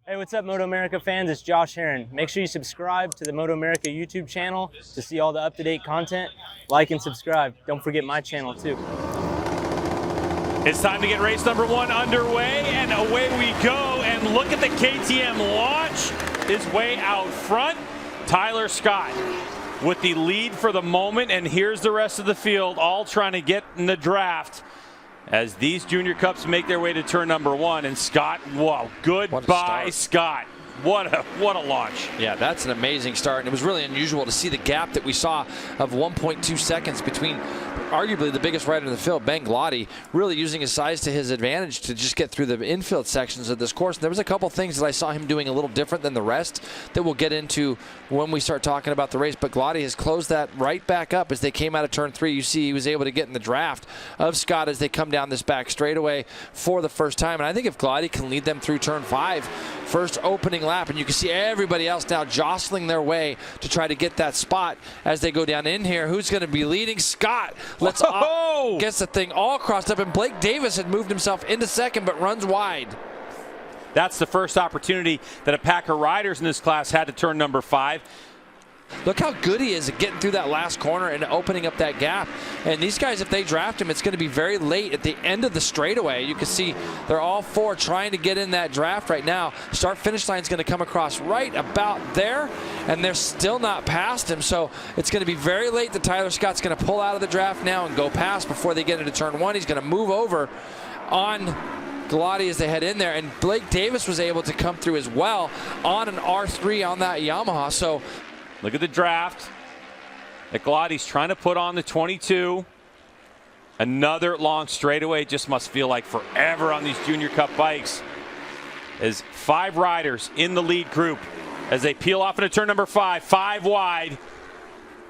Hey, what's up, MotoAmerica fans? It's Josh Heron. Make sure you subscribe to the MotoAmerica YouTube channel to see all the up-to-date content. Like and subscribe. Don't forget my channel, too. It's time to get race number 1 underway, and away we go. And look at the KTM launch his way out front. Tyler Scott with the lead for the moment, and here's the rest of the field all trying to get in the draft as these Junior Cups make their way to turn number 1. And Scott, whoa, goodbye, Scott. What a launch. Yeah, that's an amazing start. And it was really unusual to see the gap that we saw of 1.2 seconds between arguably the biggest rider in the field, Ben Glotty, really using his size to his advantage to just get through the infield sections of this course. And there was a couple things that I saw him doing a little different than the rest that we'll get into when we start talking about the race. But Glotty has closed that right back up as they came out of turn 3. You see he was able to get in the draft of Scott as they come down this back straightaway for the first time. And I think if Glotty can lead them through turn 5, first opening lap, and you can see everybody else now jostling their way to try to get that spot as they go down in here. Who's going to be leading? Scott. Gets the thing all crossed up, and Blake Davis had moved himself into second but runs wide. That's the first opportunity that a pack of riders in this class had to turn number 5. Look how good he is at getting through that last corner and opening up that gap. And these guys, if they draft him, it's going to be very late at the end of the straightaway. You can see they're all 4 trying to get in that draft right now. Start-finish line is going to come across right about there, and they're still not past him. So it's going to be very late that Tyler Scott's going to pull out of the draft now and go past before they get into turn 1. He's going to move over on Glotty as they head in there. And Blake Davis was able to come through as well on an R3 on that Yamaha. So look at the draft that Glotty's trying to put on the 22. Another long straightaway. Just must feel like forever on these Junior Cup bikes. As 5 riders in the lead group as they peel off into turn number 5, 5 wide.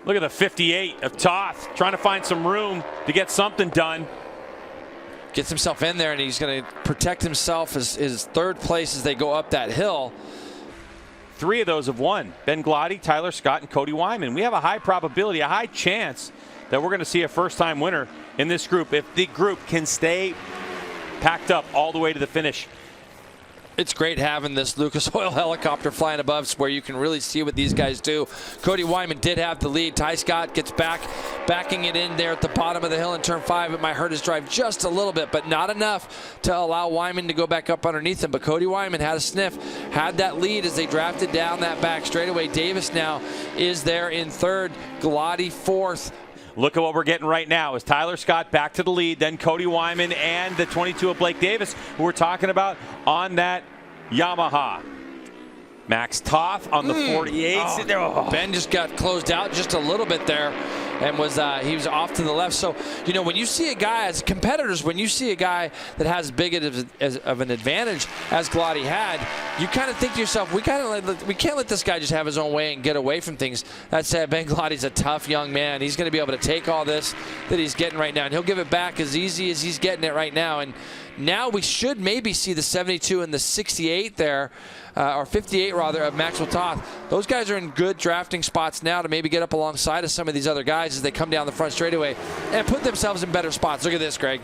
Look at the 58 of Toth trying to find some room to get something done. Gets himself in there, and he's going to protect himself as his 3rd place as they go up that hill. 3 of those have won. Ben Glotty, Tyler Scott, and Cody Wyman. We have a high probability, a high chance that we're going to see a first-time winner in this group if the group can stay packed up all the way to the finish. It's great having this Lucas Oil helicopter flying above where you can really see what these guys do. Cody Wyman did have the lead. Ty Scott gets backing it in there at the bottom of the hill in turn 5. It might hurt his drive just a little bit, but not enough to allow Wyman to go back up underneath him. But Cody Wyman had a sniff, had that lead as they drafted down that back straightaway. Davis now is there in 3rd, Glotty 4th. Look at what we're getting right now. Is Tyler Scott back to the lead, then Cody Wyman and the 22 of Blake Davis, who we're talking about on that Yamaha. Max Toth on the 48. Ben just got closed out just a little bit there and he was off to the left. So, you know, when you see a guy, as competitors, when you see a guy that has as big of an advantage as Glotty had, you kind of think to yourself, we can't let this guy just have his own way and get away from things. That said, Ben Glotty's a tough young man. He's going to be able to take all this that he's getting right now, and he'll give it back as easy as he's getting it right now. And now we should maybe see the 72 and the 68 there, or 58 rather, of Maxwell Toth. Those guys are in good drafting spots now to maybe get up alongside of some of these other guys as they come down the front straightaway and put themselves in better spots. Look at this, Greg.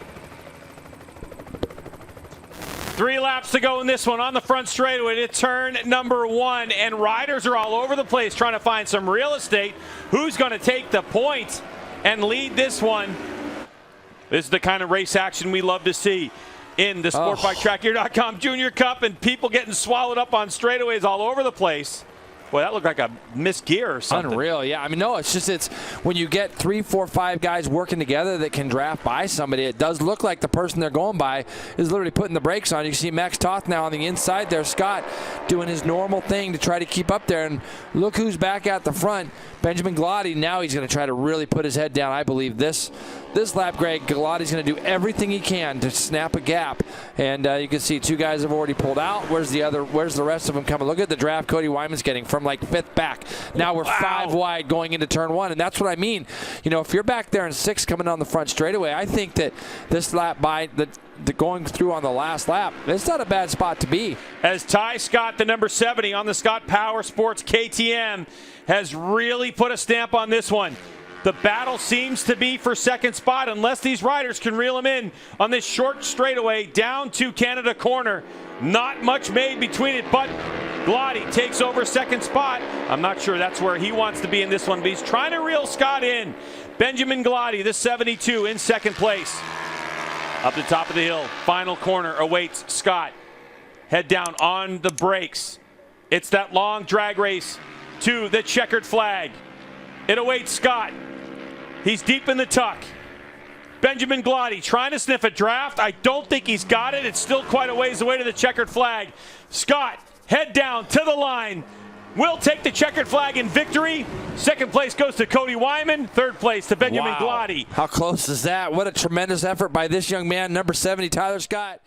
3 laps to go in this one on the front straightaway to turn number 1, and riders are all over the place trying to find some real estate. Who's going to take the point and lead this one? This is the kind of race action we love to see in the SportbikeTrackGear.com Junior Cup, and people getting swallowed up on straightaways all over the place. Boy, that looked like a missed gear or something. Unreal, yeah. I mean, no, it's when you get 3, 4, 5 guys working together that can draft by somebody, it does look like the person they're going by is literally putting the brakes on. You see Max Toth now on the inside there. Scott doing his normal thing to try to keep up there. And look who's back at the front. Benjamin Glotty. Now he's going to try to really put his head down, I believe. This lap, Greg, Glotty's going to do everything he can to snap a gap. And you can see 2 guys have already pulled out. Where's the rest of them coming? Look at the draft Cody Wyman's getting from like 5th back. Now we're 5 wide going into turn 1, and that's what I mean. You know, if you're back there in 6th coming on the front straightaway, I think that this lap by the going through on the last lap, it's not a bad spot to be. As Ty Scott, the number 70 on the Scott Power Sports KTM, has really put a stamp on this one. The battle seems to be for second spot unless these riders can reel him in on this short straightaway down to Canada Corner. Not much made between it, but Glotty takes over second spot. I'm not sure that's where he wants to be in this one, but he's trying to reel Scott in. Benjamin Glotty, the 72, in second place. Up the top of the hill, final corner awaits Scott. Head down on the brakes. It's that long drag race to the checkered flag. It awaits Scott. He's deep in the tuck. Benjamin Glotty trying to sniff a draft. I don't think he's got it. It's still quite a ways away to the checkered flag. Scott, head down to the line. Will take the checkered flag in victory. Second place goes to Cody Wyman. Third place to Benjamin Glotty. How close is that? What a tremendous effort by this young man, number 70, Tyler Scott.